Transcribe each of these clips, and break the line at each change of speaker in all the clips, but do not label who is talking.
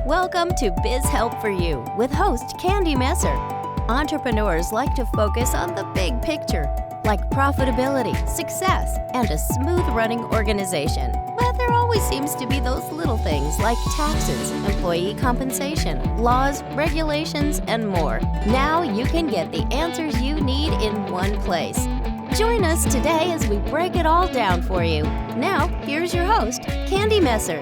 Welcome to Biz Help for You with host Candy Messer. Entrepreneurs like to focus on the big picture, like profitability, success, and a smooth running organization. But there always seems to be those little things like taxes, employee compensation, laws, regulations, and more. Now you can get the answers you need in one place. Join us today as we break it all down for you. Now, here's your host, Candy Messer.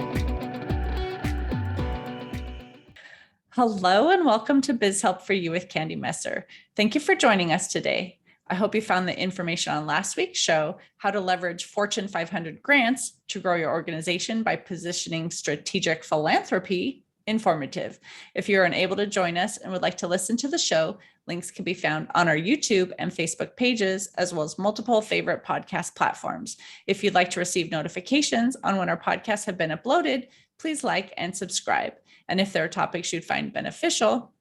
Hello and welcome to Biz Help for You with Candy Messer. Thank you for joining us today. I hope you found the information on last week's show, how to leverage Fortune 500 grants to grow your organization by positioning strategic philanthropy, informative. If you're unable to join us and would like to listen to the show, links can be found on our YouTube and Facebook pages, as well as multiple favorite podcast platforms. If you'd like to receive notifications on when our podcasts have been uploaded, please like and subscribe. And if there are topics you'd find beneficial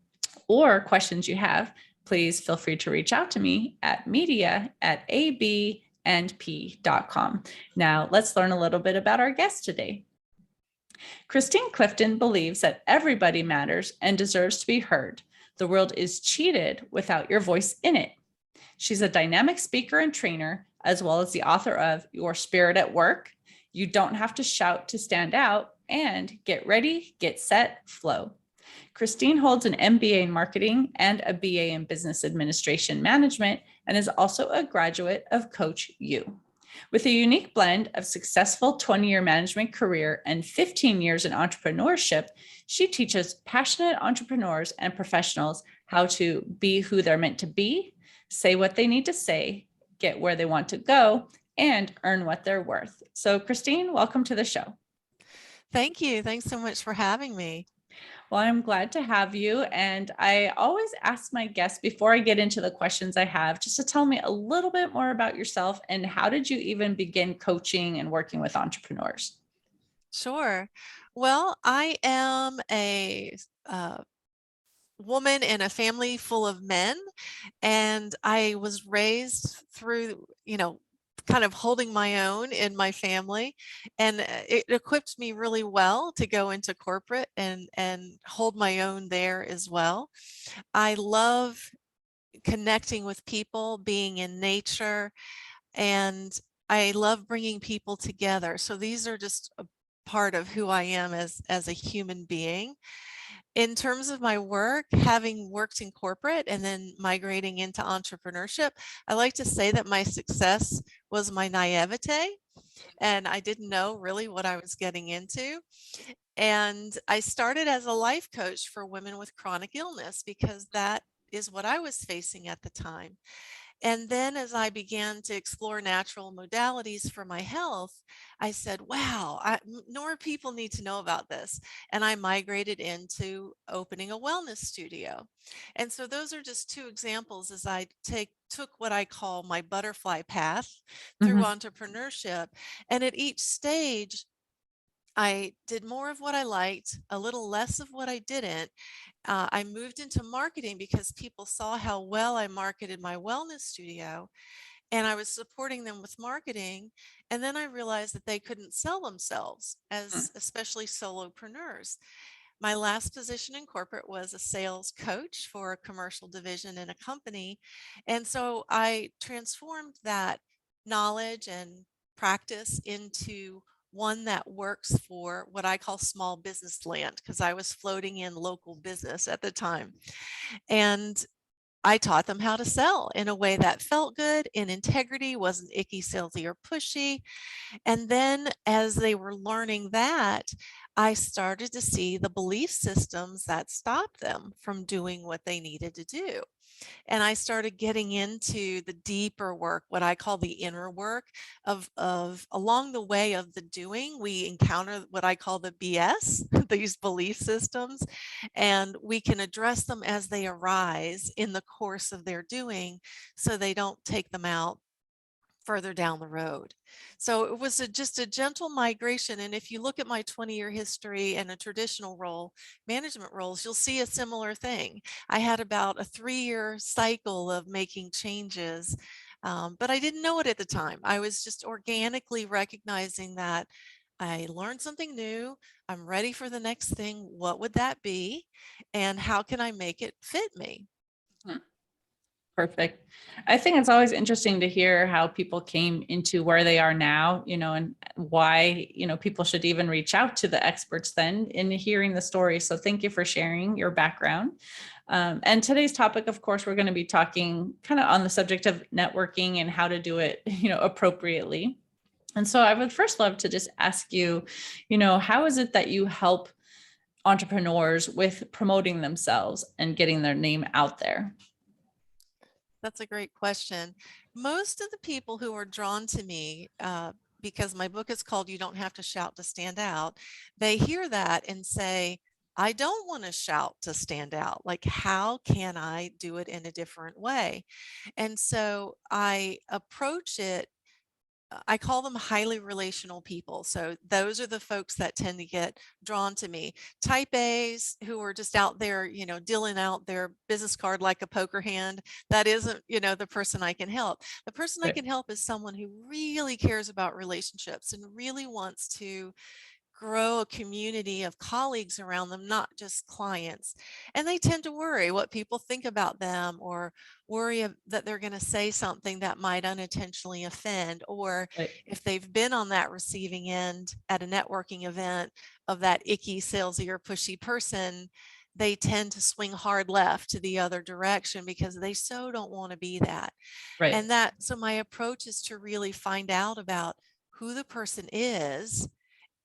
or questions you have, please feel free to reach out to me at media@abandp.com. Now, let's learn a little bit about our guest today. Christine Clifton believes that everybody matters and deserves to be heard. The world is cheated without your voice in it. She's a dynamic speaker and trainer, as well as the author of Your Spirit at Work, You Don't Have to Shout to Stand Out, and Get Ready, Get Set, Flow. Christine holds an MBA in marketing and a BA in business administration management, and is also a graduate of Coach U. With a unique blend of successful 20-year management career and 15 years in entrepreneurship, she teaches passionate entrepreneurs and professionals how to be who they're meant to be, say what they need to say, get where they want to go, and earn what they're worth. So Christine, welcome to the show.
Thank you. Thanks so much for having me.
Well, I'm glad to have you. And I always ask my guests before I get into the questions I have, just to tell me a little bit more about yourself and how did you even begin coaching and working with entrepreneurs?
Sure. Well, I am a woman in a family full of men, and I was raised through, kind of holding my own in my family, and it equipped me really well to go into corporate and hold my own there as well. I love connecting with people, being in nature, and I love bringing people together. So these are just a part of who I am as a human being. In terms of my work, having worked in corporate and then migrating into entrepreneurship, I like to say that my success was my naivete, and I didn't know really what I was getting into. And I started as a life coach for women with chronic illness because that is what I was facing at the time. And then as I began to explore natural modalities for my health, I said, wow, more people need to know about this. And I migrated into opening a wellness studio. And so those are just two examples as I took what I call my butterfly path through entrepreneurship. And at each stage, I did more of what I liked, a little less of what I didn't. I moved into marketing because people saw how well I marketed my wellness studio, and I was supporting them with marketing. And then I realized that they couldn't sell themselves, as especially solopreneurs. My last position in corporate was a sales coach for a commercial division in a company. And so I transformed that knowledge and practice into one that works for what I call small business land, because I was floating in local business at the time. And I taught them how to sell in a way that felt good, in integrity, wasn't icky, salesy, or pushy. And then as they were learning that, I started to see the belief systems that stopped them from doing what they needed to do. And I started getting into the deeper work, what I call the inner work of along the way of the doing, we encounter what I call the BS, these belief systems, and we can address them as they arise in the course of their doing so they don't take them out further down the road. So it was just a gentle migration. And if you look at my 20-year history and a traditional role, management roles, you'll see a similar thing. I had about a 3-year cycle of making changes, but I didn't know it at the time. I was just organically recognizing that I learned something new. I'm ready for the next thing. What would that be? And how can I make it fit me?
Mhm. Perfect. I think it's always interesting to hear how people came into where they are now, and why, people should even reach out to the experts then in hearing the story. So thank you for sharing your background. And today's topic, of course, we're going to be talking kind of on the subject of networking and how to do it, appropriately. And so I would first love to just ask you, how is it that you help entrepreneurs with promoting themselves and getting their name out there?
That's a great question. Most of the people who are drawn to me, because my book is called You Don't Have to Shout to Stand Out, they hear that and say, I don't want to shout to stand out. Like, how can I do it in a different way? And so I approach it. I call them highly relational people. So those are the folks that tend to get drawn to me. Type A's who are just out there, dealing out their business card like a poker hand. That isn't, the person I can help. The person I
Right.
can help is someone who really cares about relationships and really wants to grow a community of colleagues around them, not just clients. And they tend to worry what people think about them, or worry that they're going to say something that might unintentionally offend, or
Right.
if they've been on that receiving end at a networking event of that icky, salesy, or pushy person, they tend to swing hard left to the other direction because they so don't want to be that.
Right.
So my approach is to really find out about who the person is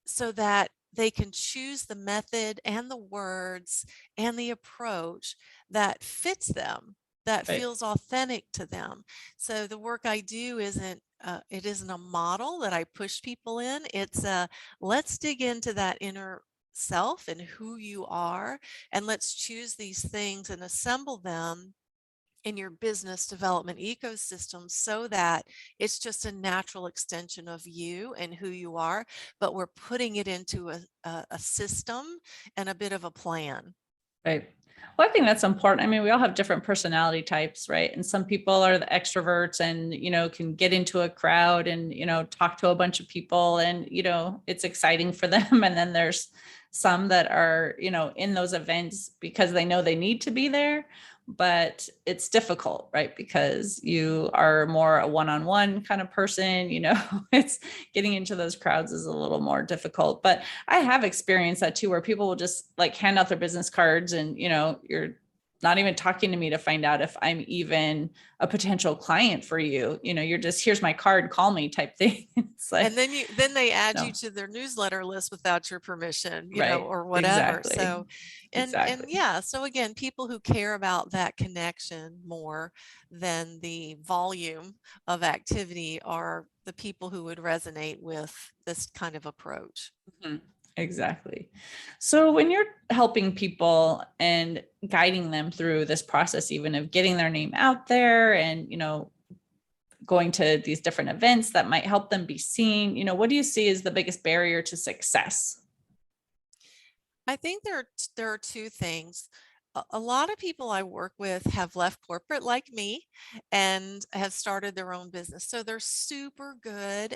so that they can choose the method and the words and the approach that fits them, that
Right.
feels authentic to them. So the work I do it isn't a model that I push people in. It's let's dig into that inner self and who you are, and let's choose these things and assemble them in your business development ecosystem so that it's just a natural extension of you and who you are, but we're putting it into a system and a bit of a plan.
Right. Well, I think that's important. I mean, we all have different personality types, right? And some people are the extroverts and, can get into a crowd and, talk to a bunch of people and, it's exciting for them. And then there's some that are, in those events because they know they need to be there, but it's difficult, right? Because you are more a one-on-one kind of person, it's getting into those crowds is a little more difficult. But I have experienced that too, where people will just like hand out their business cards and, you're not even talking to me to find out if I'm even a potential client for you. You're just, here's my card, call me type thing. It's like,
And then they add you
no,
to their newsletter list without your permission,
right.
or whatever.
Exactly.
So, and
Exactly.
yeah, so again, people who care about that connection more than the volume of activity are the people who would resonate with this kind of approach.
Mhm. Exactly. So when you're helping people and guiding them through this process, even of getting their name out there and, going to these different events that might help them be seen, what do you see as the biggest barrier to success?
I think there are two things. A lot of people I work with have left corporate like me and have started their own business. So they're super good,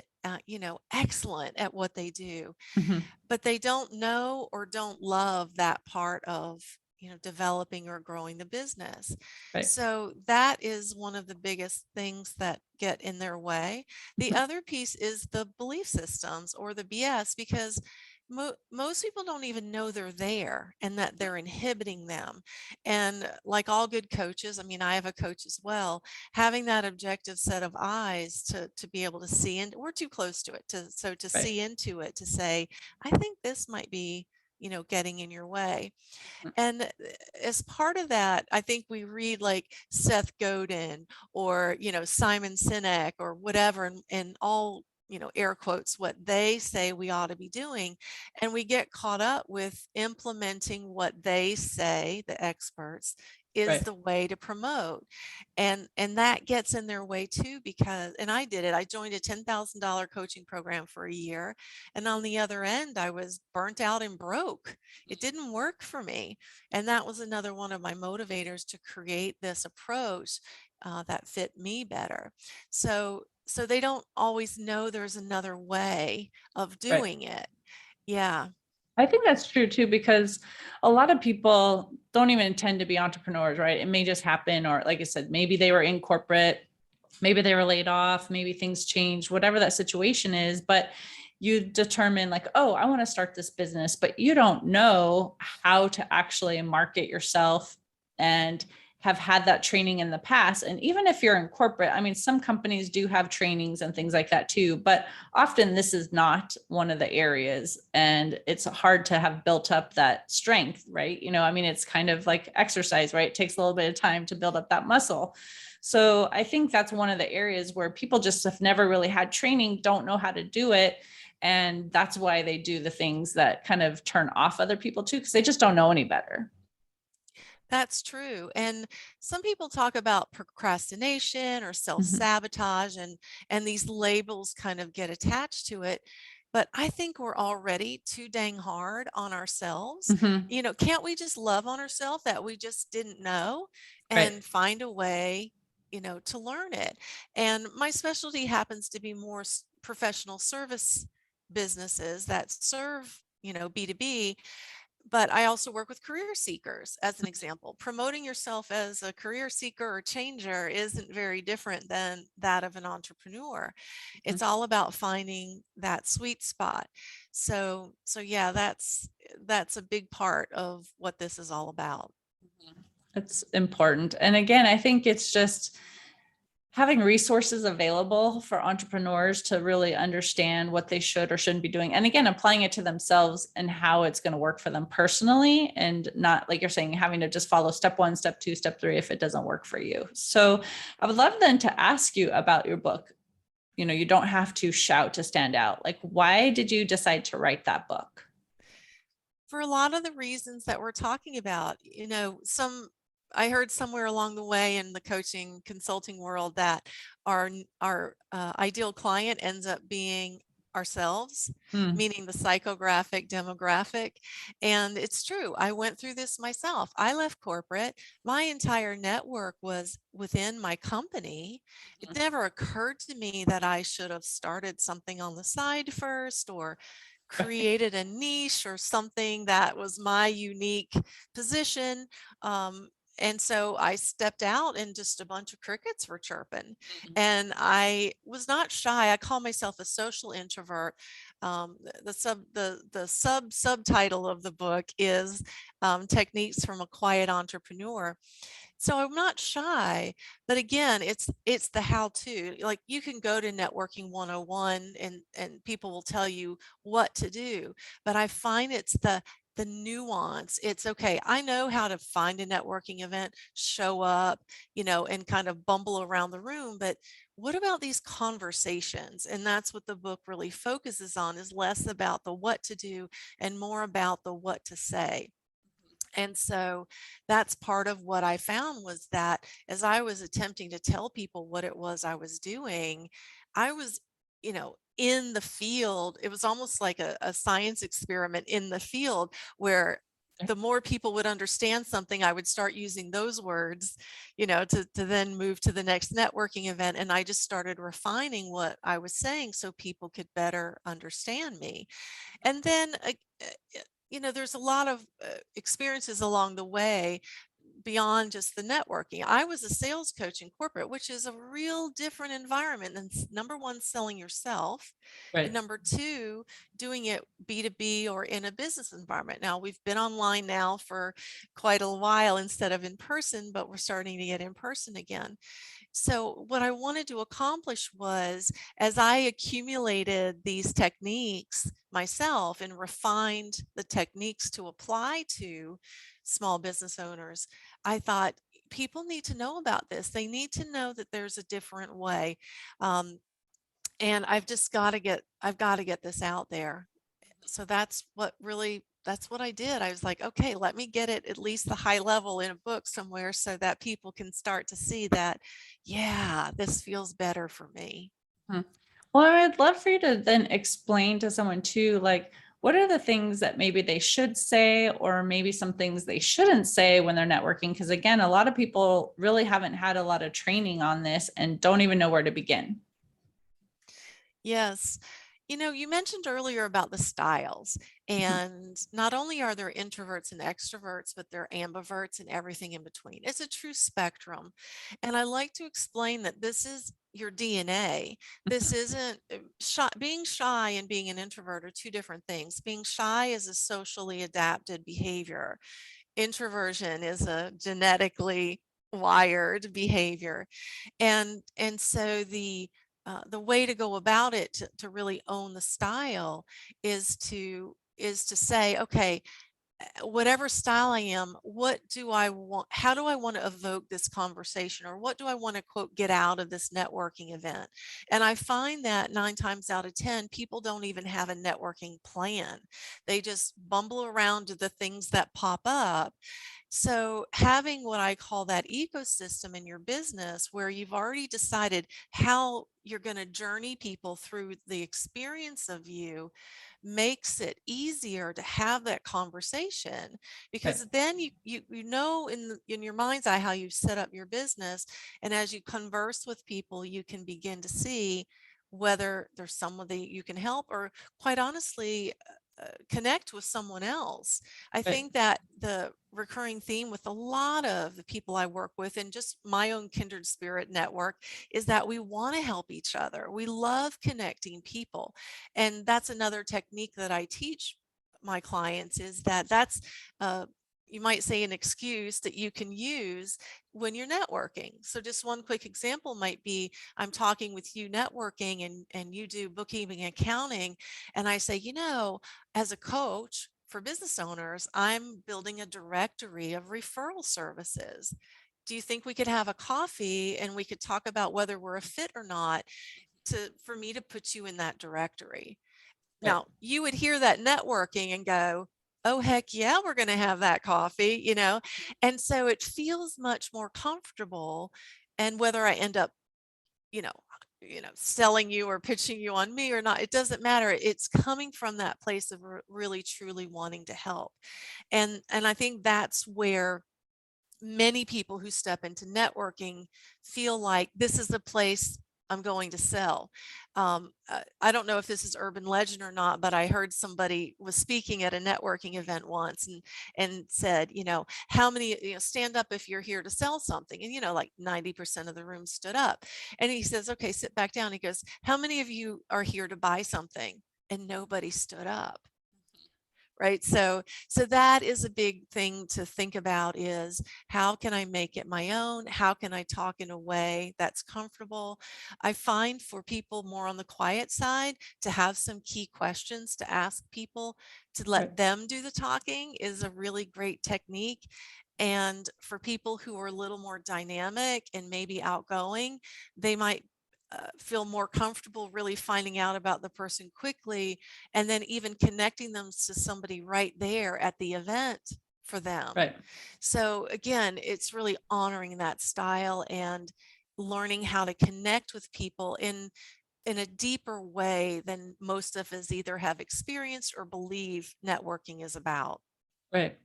excellent at what they do,
Mhm.
but they don't know or don't love that part of, developing or growing the business.
Right.
So that is one of the biggest things that get in their way. The
Mhm.
other piece is the belief systems or the BS, because most people don't even know they're there and that they're inhibiting them. And like all good coaches, I mean, I have a coach as well, having that objective set of eyes to be able to see, and we're too close to it to
Right.
see into it, to say, I think this might be, getting in your way. And as part of that, I think we read like Seth Godin or, Simon Sinek or whatever, and all, air quotes, what they say we ought to be doing. And we get caught up with implementing what they say, the experts, is
Right.
the way to promote. And that gets in their way too, because, and I did it, I joined a $10,000 coaching program for a year. And on the other end, I was burnt out and broke. It didn't work for me. And that was another one of my motivators to create this approach that fit me better. So they don't always know there's another way of
Right.
doing it. Yeah.
I think that's true too, because a lot of people don't even intend to be entrepreneurs, right? It may just happen, or like I said, maybe they were in corporate, maybe they were laid off, maybe things changed, whatever that situation is. But you determine like, oh, I want to start this business, but you don't know how to actually market yourself and have had that training in the past. And even if you're in corporate, I mean, some companies do have trainings and things like that too, but often this is not one of the areas, and it's hard to have built up that strength, right? I mean, it's kind of like exercise, right? It takes a little bit of time to build up that muscle. So I think that's one of the areas where people just have never really had training, don't know how to do it. And that's why they do the things that kind of turn off other people too, because they just don't know any better.
That's true. And some people talk about procrastination or
Mhm.
self-sabotage, and these labels kind of get attached to it. But I think we're already too dang hard on ourselves.
Mhm.
Can't we just love on ourselves that we just didn't know
Right.
and find a way, to learn it? And my specialty happens to be more professional service businesses that serve, B2B, but I also work with career seekers as an example. Promoting yourself as a career seeker or changer isn't very different than that of an entrepreneur.
Mhm.
It's all about finding that sweet spot. So yeah, that's a big part of what this is all about.
It's important. And again, I think it's just having resources available for entrepreneurs to really understand what they should or shouldn't be doing. And again, applying it to themselves and how it's going to work for them personally, and not, like you're saying, having to just follow step 1, step 2, step 3 if it doesn't work for you. So I would love then to ask you about your book. You don't have to shout to stand out. Like, why did you decide to write that book?
For a lot of the reasons that we're talking about, I heard somewhere along the way in the coaching consulting world that our ideal client ends up being ourselves,
Hmm.
meaning the psychographic demographic. And it's true. I went through this myself. I left corporate. My entire network was within my company. It never occurred to me that I should have started something on the side first, or created a niche or something that was my unique position. And so I stepped out and just a bunch of crickets were chirping. And I was not shy. I call myself a social introvert. The subtitle of the book is Techniques from a Quiet Entrepreneur. So I'm not shy, but again, it's the how to. Like, you can go to networking 101 and people will tell you what to do, but I find it's the nuance. It's okay. I know how to find a networking event, show up, and kind of bumble around the room, but what about these conversations? And that's what the book really focuses on, is less about the what to do and more about the what to say. And so that's part of what I found, was that as I was attempting to tell people what it was I was doing, I was, in the field. It was almost like a science experiment in the field, where the more people would understand something, I would start using those words, to then move to the next networking event. And I just started refining what I was saying so people could better understand me. And then, there's a lot of experiences along the way beyond just the networking. I was a sales coach in corporate, which is a real different environment than number one, selling yourself, and
Right.
number two, doing it B2B or in a business environment. Now, we've been online now for quite a while instead of in person, but we're starting to get in person again. So what I wanted to accomplish was, as I accumulated these techniques myself and refined the techniques to apply to small business owners, I thought people need to know about this. They need to know that there's a different way. And I've got to get this out there. So that's what I did. I was like, okay, let me get it at least the high level in a book somewhere so that people can start to see that, yeah, this feels better for me.
Hmm. Well, I'd love for you to then explain to someone too, like, what are the things that maybe they should say, or maybe some things they shouldn't say when they're networking? Because again, a lot of people really haven't had a lot of training on this and don't even know where to begin.
Yes. You mentioned earlier about the styles,
Mhm.
and not only are there introverts and extroverts, but there are ambiverts and everything in between. It's a true spectrum. And I like to explain that this is your DNA. This isn't shy. Being shy and being an introvert are two different things. Being shy is a socially adapted behavior. Introversion is a genetically wired behavior. And so the way to go about it to really own the style is to say, okay, whatever style I am, what do I want? How do I want to evoke this conversation, or what do I want to quote get out of this networking event? And I find that 9 times out of 10, people don't even have a networking plan. They just bumble around to the things that pop up. So, having what I call that ecosystem in your business where you've already decided how you're going to journey people through the experience of you makes it easier to have that conversation,
Right.
because then you know in your mind's eye how you set up your business, and as you converse with people you can begin to see whether there's someone that you can help, or quite honestly connect with someone else. I
Right.
think that the recurring theme with a lot of the people I work with and just my own kindred spirit network is that we want to help each other. We love connecting people. And that's another technique that I teach my clients, is that that's you might say an excuse that you can use when you're networking. So just one quick example might be, I'm talking with you networking, and you do bookkeeping and accounting, and I say, as a coach for business owners, I'm building a directory of referral services. Do you think we could have a coffee and we could talk about whether we're a fit or not, for me to put you in that directory?
Right.
Now, you would hear that networking and go, oh, heck yeah, we're going to have that coffee. And so it feels much more comfortable. And whether I end up, you know, selling you or pitching you on me or not, it doesn't matter. It's coming from that place of really truly wanting to help. And I think that's where many people who step into networking feel like this is the place I'm going to sell. I don't know if this is urban legend or not, but I heard somebody was speaking at a networking event once and said, how many, stand up if you're here to sell something. And, like 90% of the room stood up. And he says, okay, sit back down. He goes, how many of you are here to buy something? And nobody stood up. Right. So that is a big thing to think about, is how can I make it my own? How can I talk in a way that's comfortable? I find for people more on the quiet side, to have some key questions to ask people, to
Right.
let them do the talking, is a really great technique. And for people who are a little more dynamic and maybe outgoing, they might feel more comfortable really finding out about the person quickly, and then even connecting them to somebody right there at the event for them.
Right.
So again, it's really honoring that style and learning how to connect with people in a deeper way than most of us either have experienced or believe networking is about.
Right.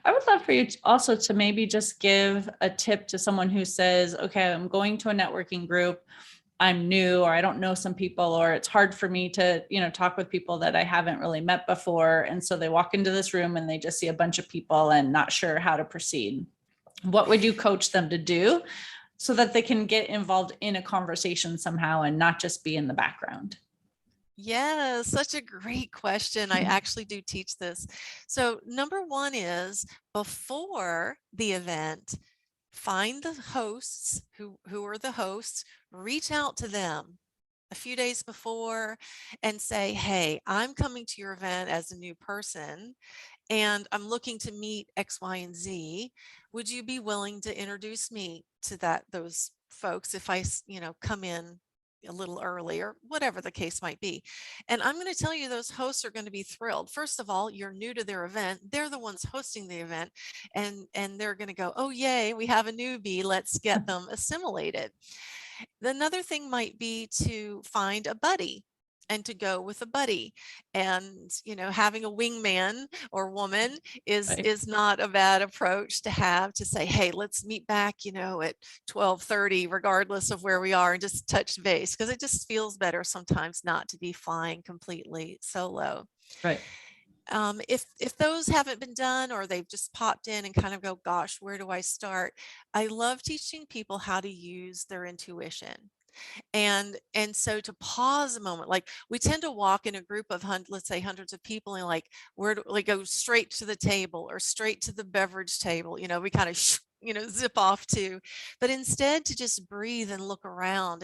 I would love for you also to maybe just give a tip to someone who says, okay, I'm going to a networking group. I'm new, or I don't know some people, or it's hard for me to, talk with people that I haven't really met before. And so they walk into this room and they just see a bunch of people and not sure how to proceed. What would you coach them to do so that they can get involved in a conversation somehow and not just be in the background?
Yeah, such a great question. I actually do teach this. So, number one is, before the event, find the hosts, who are the hosts, reach out to them a few days before and say, hey, I'm coming to your event as a new person and I'm looking to meet X, Y, and Z. Would you be willing to introduce me to those folks if I, come in a little early, or whatever the case might be? And I'm going to tell you, those hosts are going to be thrilled. First of all, you're new to their event. They're the ones hosting the event, and they're going to go, oh, yay, we have a newbie. Let's get them assimilated. Another thing might be to find a buddy. and to go with a buddy. And having a wingman or woman is
Right.
is not a bad approach to have, to say, hey, let's meet back at 12:30, regardless of where we are, and just touch base, because it just feels better sometimes not to be flying completely solo.
Right.
If those haven't been done, or they've just popped in and kind of go, gosh, where do I start? I love teaching people how to use their intuition. And so to pause a moment, like we tend to walk in a group of let's say hundreds of people, and like, where do we go? Straight to the table or straight to the beverage table, we kind of zip off to. But instead, to just breathe and look around,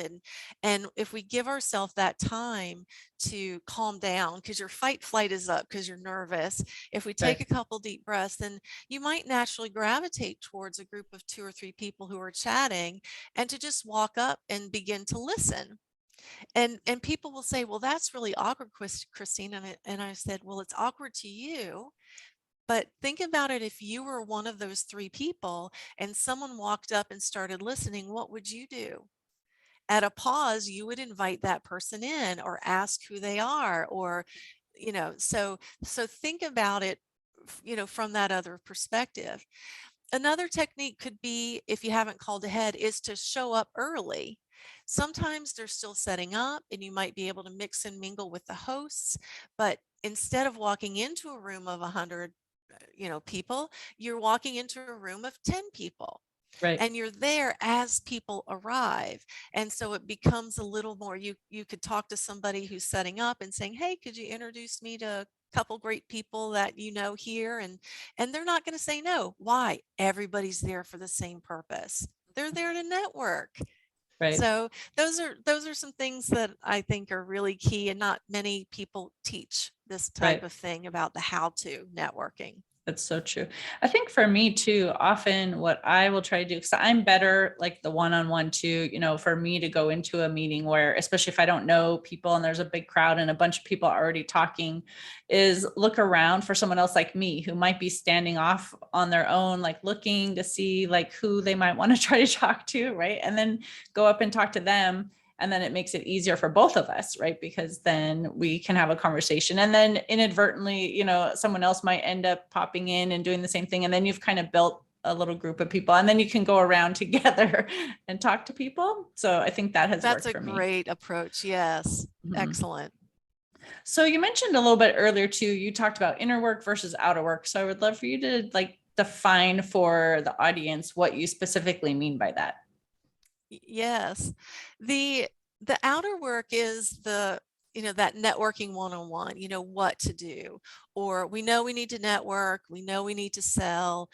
and if we give ourselves that time to calm down, because your fight flight is up because you're nervous, if we take
Right.
a couple deep breaths, then you might naturally gravitate towards a group of 2 or 3 people who are chatting, and to just walk up and begin to listen. And people will say, well, that's really awkward, Christine. And I said, well, it's awkward to you, but think about it. If you were one of those 3 people and someone walked up and started listening, what would you do? At a pause, you would invite that person in or ask who they are, or so think about it from that other perspective. Another technique could be, if you haven't called ahead, is to show up early. Sometimes they're still setting up and you might be able to mix and mingle with the hosts, but instead of walking into a room of 100 people, you're walking into a room of 10 people,
Right.
and you're there as people arrive. And so it becomes a little more, you could talk to somebody who's setting up and saying, hey, could you introduce me to a couple great people that here? And they're not going to say no. Why? Everybody's there for the same purpose. They're there to network.
Right.
So those are some things that I think are really key, and not many people teach this type
Right.
of thing about the how to networking.
That's so true. I think for me too, often what I will try to do, because I'm better like the one-on-one too, for me to go into a meeting where, especially if I don't know people and there's a big crowd and a bunch of people already talking, is look around for someone else like me who might be standing off on their own, like looking to see like who they might want to try to talk to. Right. And then go up and talk to them. And then it makes it easier for both of us, right? Because then we can have a conversation, and then inadvertently, someone else might end up popping in and doing the same thing. And then you've kind of built a little group of people, and then you can go around together and talk to people. So I think that has
That's
worked
a
for me.
great approach. Yes.
Mhm.
Excellent.
So you mentioned a little bit earlier too, you talked about inner work versus outer work. So I would love for you to like define for the audience what you specifically mean by that.
Yes. The outer work is that networking one-on-one, what to do, or we know we need to network, we know we need to sell.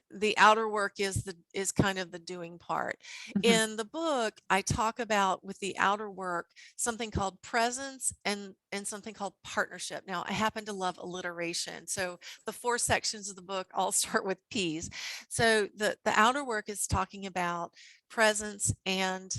The outer work is kind of the doing part.
Mhm.
In the book, I talk about, with the outer work, something called presence and something called partnership. Now, I happen to love alliteration, so the 4 sections of the book all start with P's. So the outer work is talking about presence and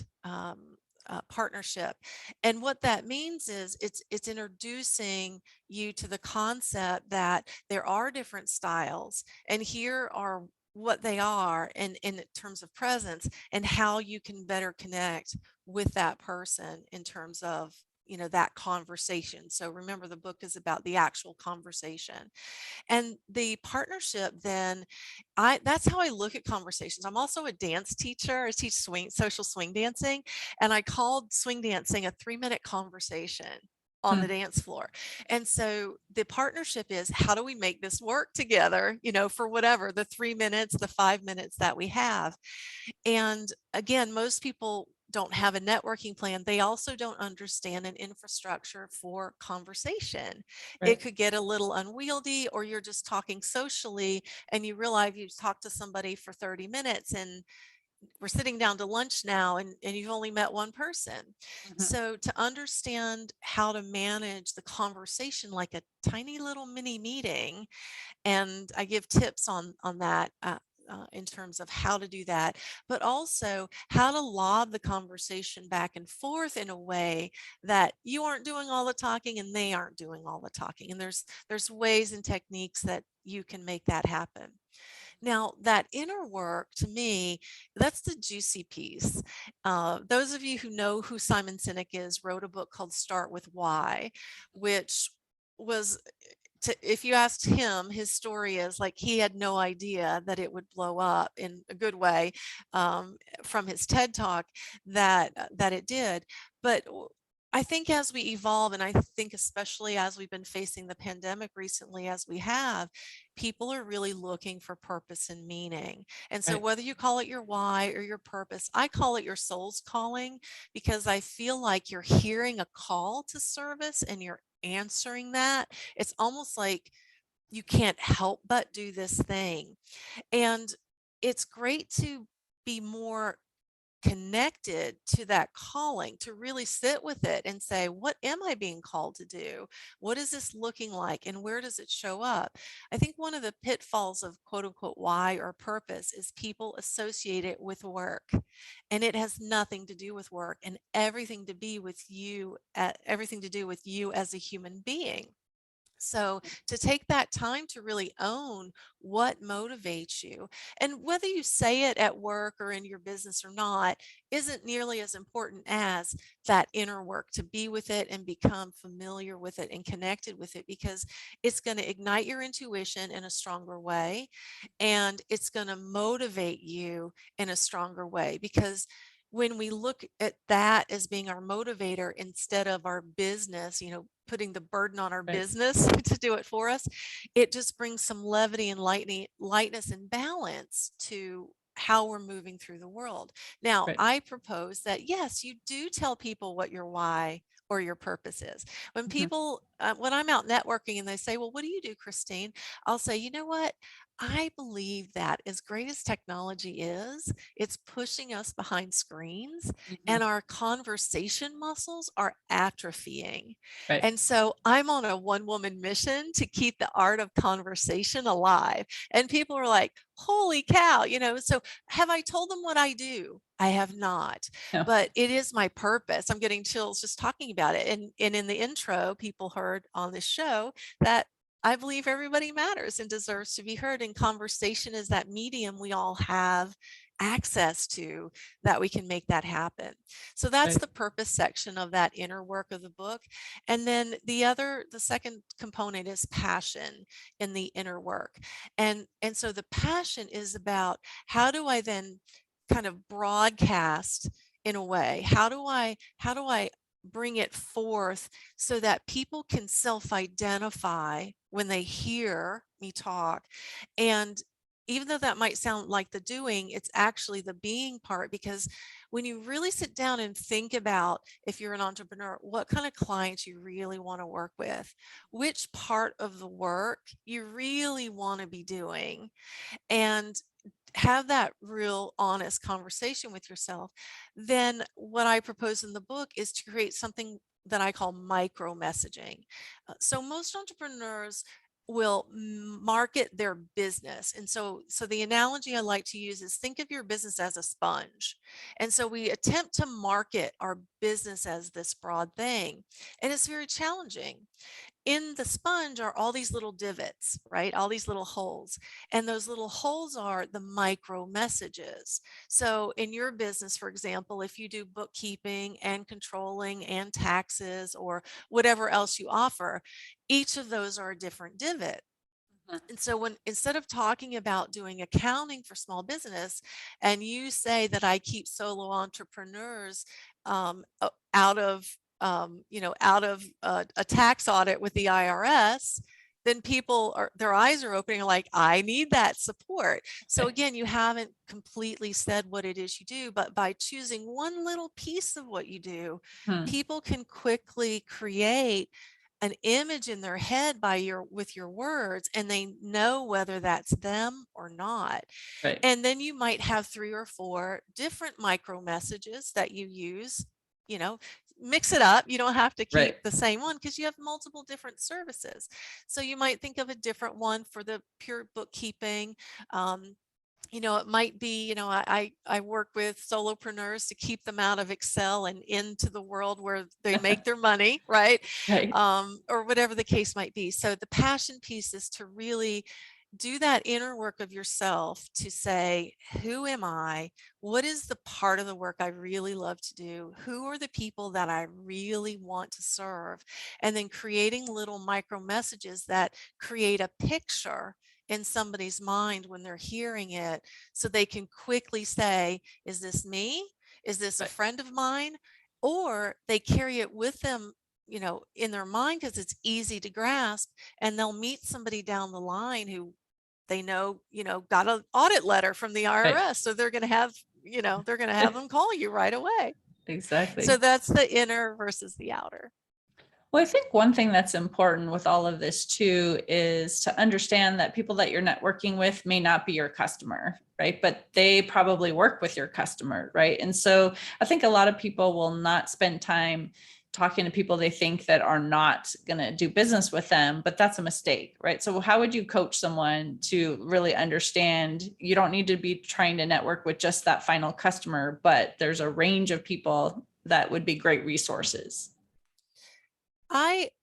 partnership. And what that means is it's introducing you to the concept that there are different styles, and here are what they are, and in terms of presence, and how you can better connect with that person in terms of that conversation. So remember, the book is about the actual conversation. And the partnership, then, that's how I look at conversations. I'm also a dance teacher. I teach social swing dancing, and I called swing dancing a 3-minute conversation on the
Hmm.
dance floor. And so the partnership is, how do we make this work together, for whatever the 3 minutes, the 5 minutes that we have. And again, most people don't have a networking plan. They also don't understand an infrastructure for conversation. It
Right.
could get a little unwieldy, or you're just talking socially and you realize you've talked to somebody for 30 minutes and we're sitting down to lunch now, and you've only met one person.
Mhm.
So to understand how to manage the conversation like a tiny little mini meeting, and I give tips on that, in terms of how to do that, but also how to lob the conversation back and forth in a way that you aren't doing all the talking and they aren't doing all the talking. And there's ways and techniques that you can make that happen. Now, that inner work, to me, that's the juicy piece. Those of you who know who Simon Sinek is, wrote a book called Start With Why, which was, if you asked him, his story is like he had no idea that it would blow up in a good way, from his TED Talk, that it did. But I think as we evolve, and I think especially as we've been facing the pandemic recently, as we have, people are really looking for purpose and meaning. And so
Right.
whether you call it your why or your purpose, I call it your soul's calling, because I feel like you're hearing a call to service and you're answering that. It's almost like you can't help but do this thing. And it's great to be more connected to that calling, to really sit with it and say, what am I being called to do? What is this looking like? And where does it show up? I think one of the pitfalls of quote unquote why or purpose is people associate it with work. And it has nothing to do with work and everything to be with you, everything to do with you as a human being. So to take that time to really own what motivates you, and whether you say it at work or in your business or not, isn't nearly as important as that inner work, to be with it and become familiar with it and connected with it, because it's going to ignite your intuition in a stronger way, and it's going to motivate you in a stronger way. Because when we look at that as being our motivator instead of our business, putting the burden on our
Right.
business to do it for us, it just brings some levity and lightness and balance to how we're moving through the world. Now,
Right.
I propose that yes, you do tell people what your why or your purpose is. When
Mhm.
people, when I'm out networking and they say, well, what do you do, Christine? I'll say, you know what? I believe that as great as technology is, it's pushing us behind screens
Mhm.
and our conversation muscles are atrophying.
Right.
And so I'm on a one woman mission to keep the art of conversation alive. And people are like, holy cow, so have I told them what I do? I have not,
No.
but it is my purpose. I'm getting chills just talking about it. And in the intro, people heard on this show that I believe everybody matters and deserves to be heard. And conversation is that medium we all have access to, that we can make that happen. So that's
Right.
the purpose section of that inner work of the book. And then the second component is passion in the inner work. And so the passion is about, how do I then kind of broadcast in a way? How do I bring it forth so that people can self-identify when they hear me talk? And even though that might sound like the doing, it's actually the being part, because when you really sit down and think about, if you're an entrepreneur, what kind of clients you really want to work with, which part of the work you really want to be doing, and have that real honest conversation with yourself, then what I propose in the book is to create something that I call micro messaging. So most entrepreneurs will market their business. And so the analogy I like to use is, think of your business as a sponge. And so we attempt to market our business as this broad thing, and it's very challenging. In the sponge are all these little divots, right? All these little holes. And those little holes are the micro messages. So in your business, for example, if you do bookkeeping and controlling and taxes or whatever else you offer, each of those are a different divot.
Mhm.
And so when, instead of talking about doing accounting for small business, and you say that I keep solo entrepreneurs out of out of a tax audit with the IRS, then people are, their eyes are opening, like, I need that support. So again, you haven't completely said what it is you do, but by choosing one little piece of what you do,
Mhm.
people can quickly create an image in their head with your words, and they know whether that's them or not.
Right.
And then you might have 3 or 4 different micro messages that you use, you know, mix it up. You don't have to keep
Right.
the same one, because you have multiple different services. So you might think of a different one for the pure bookkeeping. It might be, I work with solopreneurs to keep them out of Excel and into the world where they make their money, right?
Right.
Or whatever the case might be. So the passion piece is to really do that inner work of yourself to say, who am I? What is the part of the work I really love to do? Who are the people that I really want to serve? And then creating little micro messages that create a picture in somebody's mind when they're hearing it, so they can quickly say, is this me? Is this a
Right.
friend of mine? Or they carry it with them, in their mind, because it's easy to grasp, and they'll meet somebody down the line who they know, got an audit letter from the
Right.
IRS. So they're going to have, they're going to have them call you right away. So
Exactly.
that's the inner versus the outer.
Well, I think one thing that's important with all of this too is to understand that people that you're networking with may not be your customer, right? But they probably work with your customer, right? And so I think a lot of people will not spend time talking to people they think that are not going to do business with them, but that's a mistake, right? So how would you coach someone to really understand you don't need to be trying to network with just that final customer, but there's a range of people that would be great resources?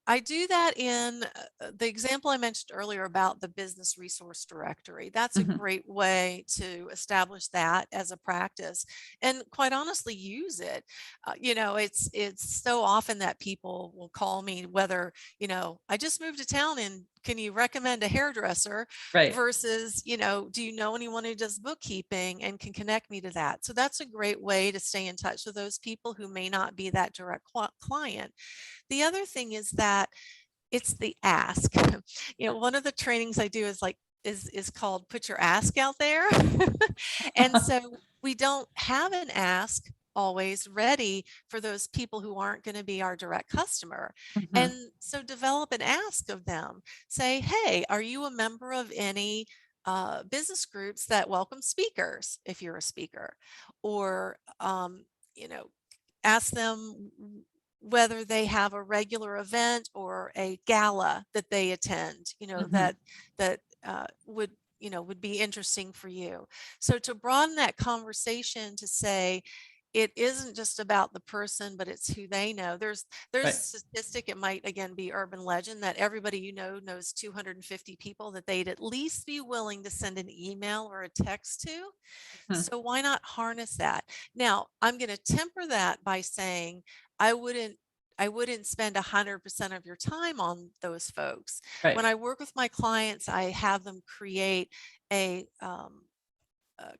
I do that in the example I mentioned earlier about the business resource directory. That's a
Mhm.
great way to establish that as a practice, and quite honestly use it. It's so often that people will call me, whether, I just moved to town and can you recommend a hairdresser,
Right.
versus, do you know anyone who does bookkeeping and can connect me to that? So that's a great way to stay in touch with those people who may not be that direct client. The other thing is that it's the ask. One of the trainings I do is called Put Your Ask Out There. And so we don't have an ask always ready for those people who aren't going to be our direct customer. And
Mhm.
so develop an ask of them. Say, hey, are you a member of any business groups that welcome speakers if you're a speaker? Or, you know, ask them whether they have a regular event or a gala that they attend,
Mhm.
that would be interesting for you. So to broaden that conversation to say, it isn't just about the person, but it's who they know. There's a
Right.
statistic, it might again be urban legend, that everybody knows 250 people that they'd at least be willing to send an email or a text to.
Mhm.
So why not harness that? Now, I'm going to temper that by saying I wouldn't I wouldn't spend 100% of your time on those folks. When
Right.
I work with my clients, I have them create a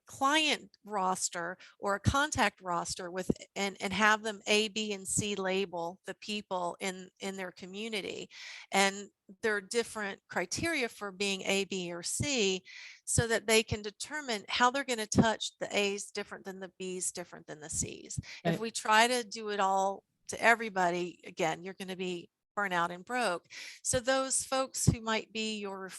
client roster or a contact roster with, and have them A, B, and C label the people in their community. And there are different criteria for being A, B, or C, so that they can determine how they're going to touch the A's different than the B's, different than the C's. If
Right.
we try to do it all to everybody, again, you're going to be burnout and broke. So those folks who might be your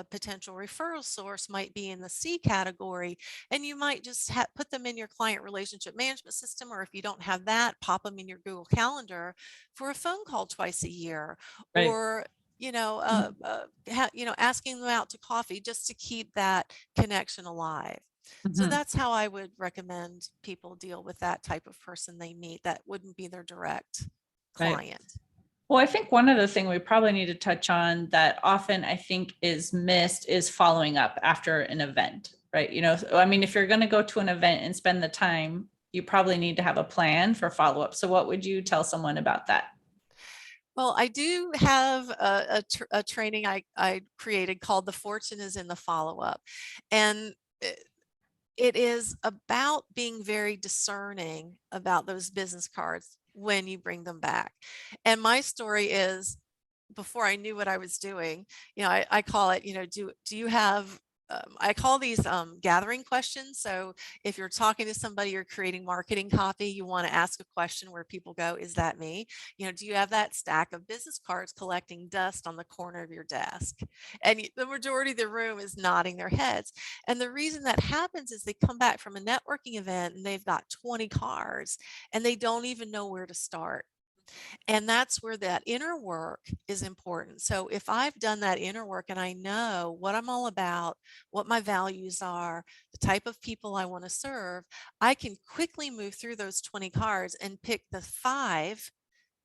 potential referral source might be in the C category, and you might just put them in your client relationship management system, or if you don't have that, pop them in your Google Calendar for a phone call twice a year,
Right.
or
Mhm.
asking them out to coffee just to keep that connection alive. So
Mhm.
that's how I would recommend people deal with that type of person they meet that wouldn't be their direct
Right.
client.
Well, I think one other thing we probably need to touch on that often I think is missed is following up after an event, right? So, I mean, if you're going to go to an event and spend the time, you probably need to have a plan for follow up. So, what would you tell someone about that?
Well, I do have a training I created called The Fortune is in the Follow-Up. And it is about being very discerning about those business cards when you bring them back. And my story is, before I knew what I was doing, I call it, do you have, I call these gathering questions. So if you're talking to somebody, you're creating marketing copy, you want to ask a question where people go, is that me? Do you have that stack of business cards collecting dust on the corner of your desk? And the majority of the room is nodding their heads. And the reason that happens is they come back from a networking event and they've got 20 cards and they don't even know where to start. And that's where that inner work is important. So if I've done that inner work and I know what I'm all about, what my values are, the type of people I want to serve, I can quickly move through those 20 cards and pick the 5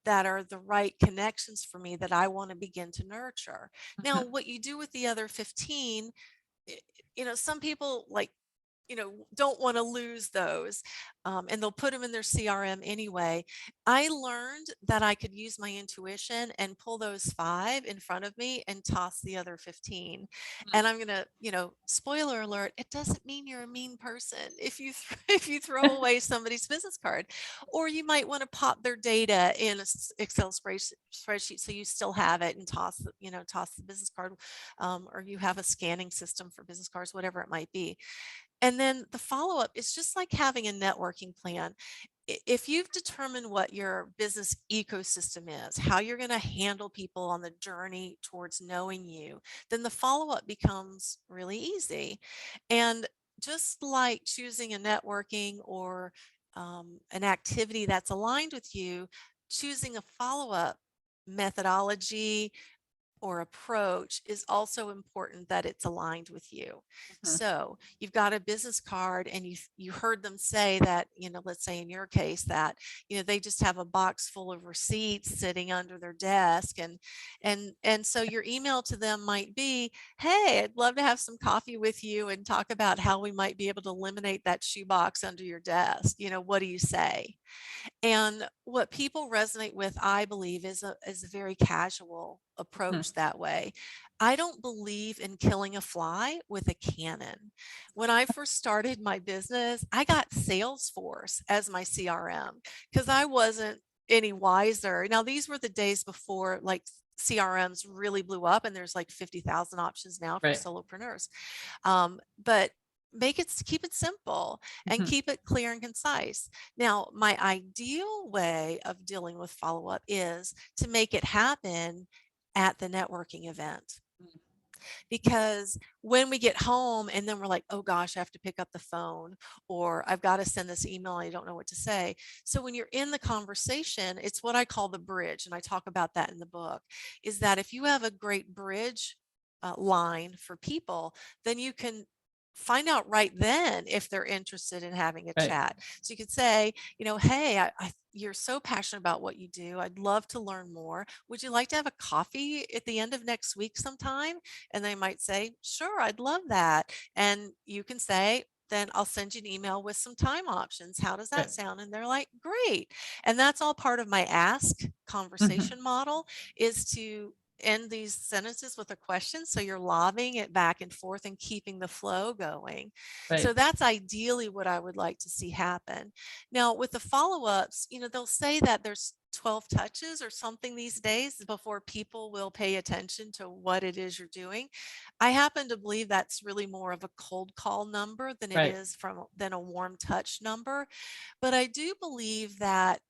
that are the right connections for me that I want to begin to nurture. Now,
Mhm.
what you do with the other 15, some people like, don't want to lose those, and they'll put them in their CRM anyway. I learned that I could use my intuition and pull those 5 in front of me and toss the other 15. And I'm going to, spoiler alert, it doesn't mean you're a mean person if you if you throw away somebody's business card. Or you might want to pop their data in a Excel spreadsheet so you still have it, and toss the business card, or you have a scanning system for business cards, whatever it might be. And then the follow-up is just like having a networking plan. If you've determined what your business ecosystem is, how you're going to handle people on the journey towards knowing you, then the follow-up becomes really easy. And just like choosing a networking or an activity that's aligned with you, choosing a follow-up methodology or approach is also important that it's aligned with you.
Mhm.
So you've got a business card and you heard them say that, let's say in your case that, they just have a box full of receipts sitting under their desk, and so your email to them might be, hey, I'd love to have some coffee with you and talk about how we might be able to eliminate that shoebox under your desk. What do you say? And what people resonate with, I believe, is a very casual
Mhm.
approach that way. I don't believe in killing a fly with a cannon. When I first started my business, I got Salesforce as my CRM because I wasn't any wiser. Now, these were the days before like CRMs really blew up, and there's like 50,000 options now for
Right.
solopreneurs. But keep it simple and
Mhm.
keep it clear and concise. Now, my ideal way of dealing with follow-up is to make it happen at the networking event. Because when we get home and then we're like, oh gosh, I have to pick up the phone, or I've got to send this email, I don't know what to say. So when you're in the conversation, it's what I call the bridge. And I talk about that in the book, is that if you have a great bridge line for people, then you can find out right then if they're interested in having a
Right.
chat. So you could say, hey, you're so passionate about what you do. I'd love to learn more. Would you like to have a coffee at the end of next week sometime? And they might say, sure, I'd love that. And you can say, then I'll send you an email with some time options. How does that
Right.
sound? And they're like, great. And that's all part of my ask
Mhm.
conversation model, is to end these sentences with a question. So you're lobbing it back and forth and keeping the flow going. So
Right.
that's ideally what I would like to see happen. Now, with the follow-ups, they'll say that there's 12 touches or something these days before people will pay attention to what it is you're doing. I happen to believe that's really more of a cold call number
Right.
than a warm touch number. But I do believe that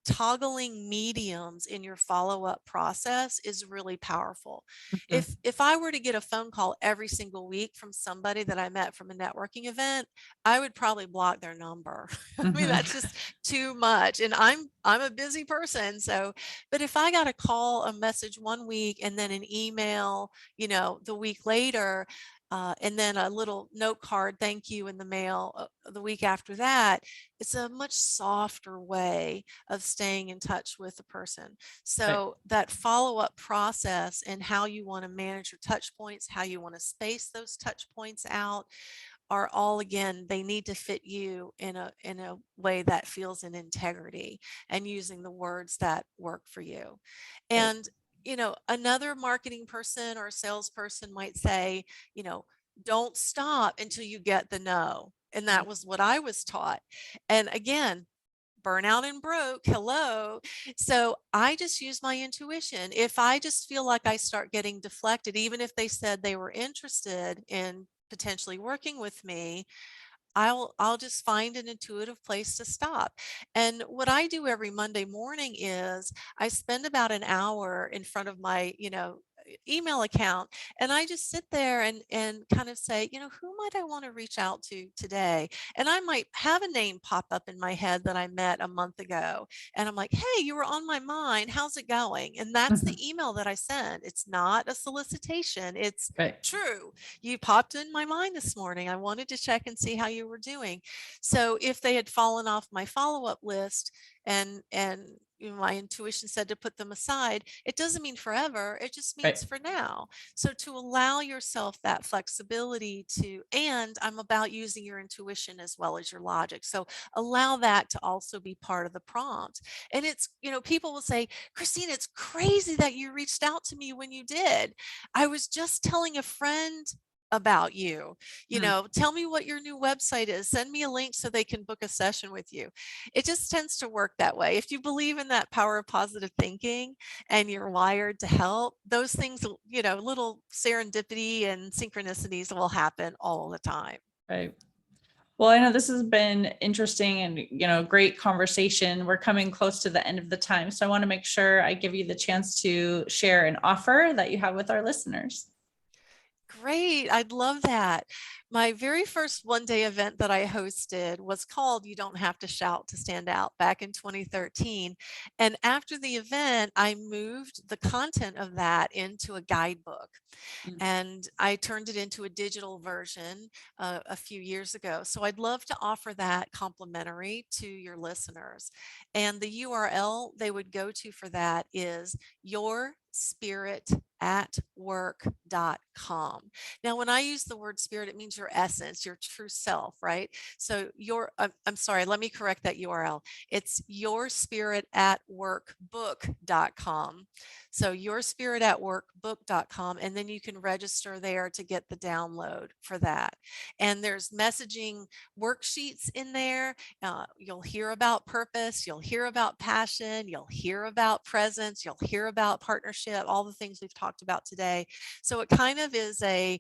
toggling mediums in your follow-up process is really powerful.
Mhm.
If I were to get a phone call every single week from somebody that I met from a networking event, I would probably block their number. I mean,
Mhm.
that's just too much. And I'm a busy person. So, but if I got a call, a message one week and then an email, the week later, and then a little note card, thank you, in the mail the week after that, it's a much softer way of staying in touch with the person.
Right.
So that follow-up process and how you want to manage your touch points, how you want to space those touch points out, are all, again, they need to fit you in a way that feels in integrity and using the words that work for you.
Right.
And another marketing person or salesperson might say, don't stop until you get the no. And
Mm.
that was what I was taught. And again, burnout and broke, hello. So I just use my intuition. If I just feel like I start getting deflected, even if they said they were interested in potentially working with me, I'll just find an intuitive place to stop. And what I do every Monday morning is I spend about an hour in front of my, email account, and I just sit there and kind of say, who might I want to reach out to today? And I might have a name pop up in my head that I met a month ago, and I'm like, hey, you were on my mind. How's it going? And that's the
Mhm.
email that I send. It's not a solicitation. It's
Right.
true. You popped in my mind this morning. I wanted to check and see how you were doing. So if they had fallen off my follow-up list and my intuition said to put them aside, it doesn't mean forever. It just means
Right.
for now. So to allow yourself that flexibility and I'm about using your intuition as well as your logic. So allow that to also be part of the prompt. And it's, people will say, Christine, it's crazy that you reached out to me when you did. I was just telling a friend about you. Tell me what your new website is. Send me a link so they can book a session with you. It just tends to work that way. If you believe in that power of positive thinking and you're wired to help, those things, little serendipity and synchronicities will happen all the time.
Right. Well, I know this has been interesting and, great conversation. We're coming close to the end of the time. So I want to make sure I give you the chance to share an offer that you have with our listeners.
Great. I'd love that. My very first one-day event that I hosted was called You Don't Have to Shout to Stand Out back in 2013. And after the event, I moved the content of that into a guidebook. And I turned it into a digital version a few years ago. So I'd love to offer that complimentary to your listeners. And the URL they would go to for that is yourspiritatwork.com. Now, when I use the word spirit, it means your essence, your true self, right? So I'm sorry, let me correct that URL. It's yourspiritatworkbook.com. So yourspiritatworkbook.com, and then you can register there to get the download for that. And there's messaging worksheets in there. You'll hear about purpose, you'll hear about passion, you'll hear about presence, you'll hear about partnership, all the things we've talked about today. So it kind of is a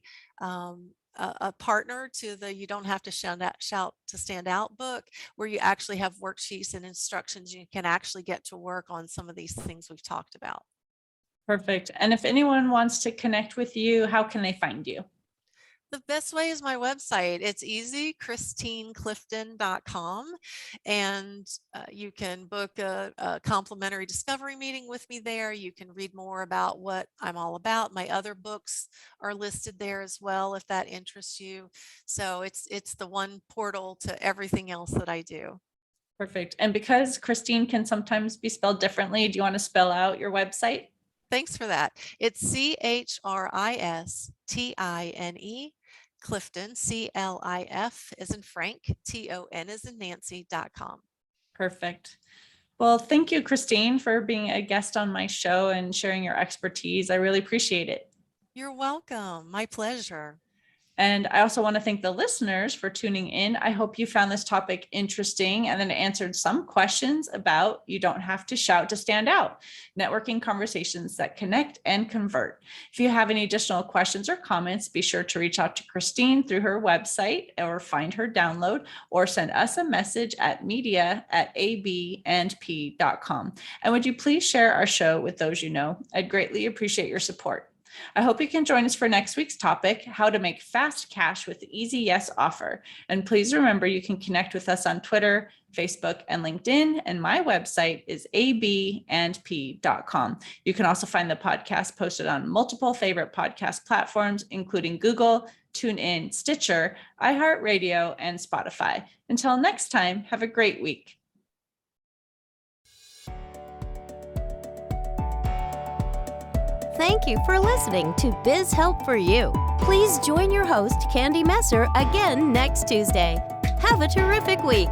partner to the You Don't Have to Shout to Stand Out book, where you actually have worksheets and instructions. You can actually get to work on some of these things we've talked about.
Perfect. And if anyone wants to connect with you, how can they find you?
The best way is my website. It's easy, christineclifton.com. And you can book a complimentary discovery meeting with me there. You can read more about what I'm all about. My other books are listed there as well, if that interests you. So it's the one portal to everything else that I do.
Perfect. And because Christine can sometimes be spelled differently, do you want to spell out your website?
Thanks for that. It's Christine, Clifton, CLIF as in Frank, TON as in Nancy.com.
Perfect. Well, thank you, Christine, for being a guest on my show and sharing your expertise. I really appreciate it.
You're welcome. My pleasure.
And I also want to thank the listeners for tuning in. I hope you found this topic interesting and then answered some questions about You Don't Have to Shout to Stand Out, networking conversations that connect and convert. If you have any additional questions or comments, be sure to reach out to Christine through her website or find her download, or send us a message at media@abandp.com. And would you please share our show with those you know? I'd greatly appreciate your support. I hope you can join us for next week's topic, how to make fast cash with the Easy Yes offer. And please remember, you can connect with us on Twitter, Facebook, and LinkedIn. And my website is abandp.com. You can also find the podcast posted on multiple favorite podcast platforms, including Google, TuneIn, Stitcher, iHeartRadio, and Spotify. Until next time, have a great week.
Thank you for listening to Biz Help for You. Please join your host, Candy Messer, again next Tuesday. Have a terrific week.